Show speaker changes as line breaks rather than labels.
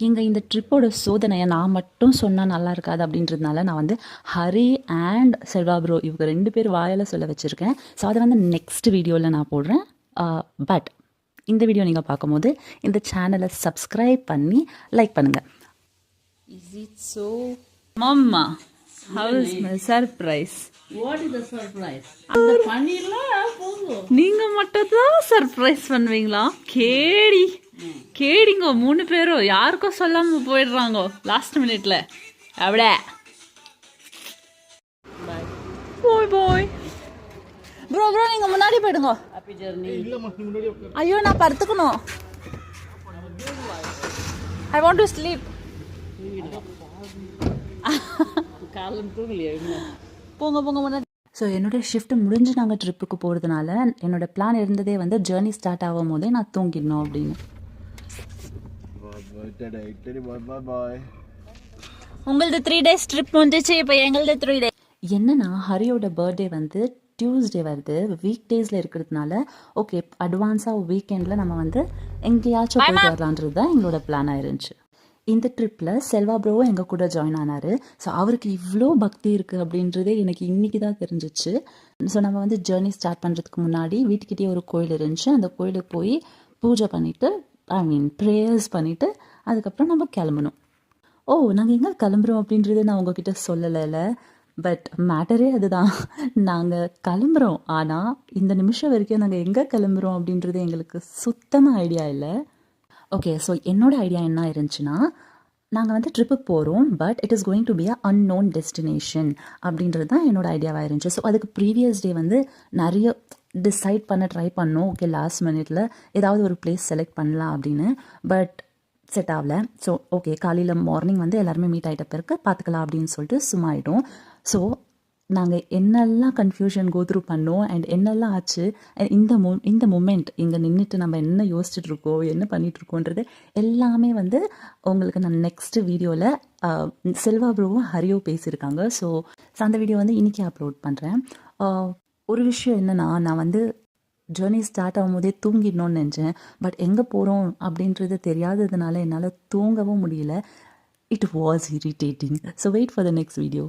இங்கே இந்த ட்ரிப்போட சோதனையை நான் மட்டும் சொன்னால் நல்லா இருக்காது அப்படின்றதுனால நான் வந்து ஹரி அண்ட் செல்வா ப்ரோ இவங்க 2 பேர் வாயால் சொல்ல வச்சுருக்கேன். ஸோ அதை வந்து நெக்ஸ்ட் வீடியோவில் நான் போடுறேன். பட் இந்த வீடியோ நீங்கள் பார்க்கும்போது இந்த சேனலை சப்ஸ்கிரைப் பண்ணி லைக் பண்ணுங்கள்.
Is it so?
Mama, how is my surprise?
What is the surprise? அந்த பண்ணிடலாம் போகும்.
நீங்க மட்டும் தான் சர்ப்ரைஸ் பண்ணுவீங்களா? கேடிங்க 3 பேரும் யாருக்கும் சொல்லாம போயிடுறாங்க லாஸ்ட் மினிட்ல. அப்படியே பாய் பாய். ப்ரோ நீங்க முன்னாடி போயிடுங்க.
Happy journey.
ஐயோ நான் படுத்துக்கணும். I want to sleep.
காலம் தூங்கலையா?
போங்க முன்னாடி. ஸோ என்னோட ஷிஃப்ட் முடிஞ்சு நாங்கள் ட்ரிப்புக்கு போகிறதுனால என்னோட பிளான் இருந்ததே வந்து ஜேர்னி ஸ்டார்ட் ஆகும் போதே நான் தூங்கிடணும் அப்படின்னு. உங்களது 3 days ட்ரிப் முடிஞ்சிச்சு, இப்போ எங்களது 3 days. என்னன்னா ஹரியோட பர்த்டே வந்து டியூஸ்டே வருது, வீக் டேஸில் இருக்கிறதுனால ஓகே அட்வான்ஸாக வீக்கெண்டில் நம்ம வந்து எங்கேயாச்சும் போயிட்டு வரலான்றது தான் எங்களோட பிளானாக இருந்துச்சு. இந்த ட்ரிப்பில் செல்வா ப்ரோவும் எங்கள் கூட ஜாயின் ஆனார். ஸோ அவருக்கு இவ்வளோ பக்தி இருக்குது அப்படின்றதே எனக்கு இன்றைக்கி தான் தெரிஞ்சிச்சு. ஸோ நம்ம வந்து ஜேர்னி ஸ்டார்ட் பண்ணுறதுக்கு முன்னாடி வீட்டுக்கிட்டே ஒரு கோயில் இருந்துச்சு. அந்த கோயிலுக்கு போய் பூஜை பண்ணிவிட்டு ப்ரேயர்ஸ் பண்ணிவிட்டு அதுக்கப்புறம் நம்ம கிளம்பணும். நாங்கள் எங்கே கிளம்புறோம் அப்படின்றது நான் உங்ககிட்ட சொல்லலைல. பட் மேட்டரே அதுதான், நாங்கள் கிளம்புறோம். ஆனால் இந்த நிமிஷம் வரைக்கும் நாங்கள் எங்கே கிளம்புறோம் அப்படின்றது எங்களுக்கு சுத்தமாக ஐடியா இல்லை. ஓகே, ஸோ என்னோட ஐடியா என்ன இருந்துச்சுன்னா, நாங்கள் வந்து ட்ரிப்புக்கு போகிறோம், but it is going to be a unknown destination அப்படின்றது தான் என்னோட ஐடியாவாக இருந்துச்சு. ஸோ அதுக்கு ப்ரீவியஸ் டே வந்து நிறைய டிசைட் பண்ண ட்ரை பண்ணோம். ஓகே லாஸ்ட் மினிட்ல ஏதாவது ஒரு பிளேஸ் செலக்ட் பண்ணலாம் அப்படின்னு, பட் செட் ஆகலை. ஸோ ஓகே காலையில் மார்னிங் வந்து எல்லாருமே மீட் ஆகிட்ட பிறகு பார்த்துக்கலாம் அப்படின்னு சொல்லிட்டு சும்மா ஆகிட்டோம். ஸோ நாங்கள் என்னெல்லாம் கன்ஃபியூஷன் கோத்ரூ பண்ணோம் அண்ட் என்னெல்லாம் ஆச்சு, இந்த மூமெண்ட் இங்கே நின்றுட்டு நம்ம என்ன யோசிச்சுட்ருக்கோம் என்ன பண்ணிகிட்ருக்கோன்றது எல்லாமே வந்து உங்களுக்கு நான் நெக்ஸ்ட் வீடியோவில் செல்வா ப்ரோவும் ஹரியோ பேசியிருக்காங்க. ஸோ அந்த வீடியோ வந்து இன்றைக்கி அப்லோட் பண்ணுறேன். ஒரு விஷயம் என்னென்னா, நான் வந்து ஜேர்னி ஸ்டார்ட் ஆகும்போதே தூங்கிடணும்னு நினச்சேன். பட் எங்கே போகிறோம் அப்படின்றது தெரியாததுனால என்னால் தூங்கவும் முடியல. It was irritating. So wait for the next video.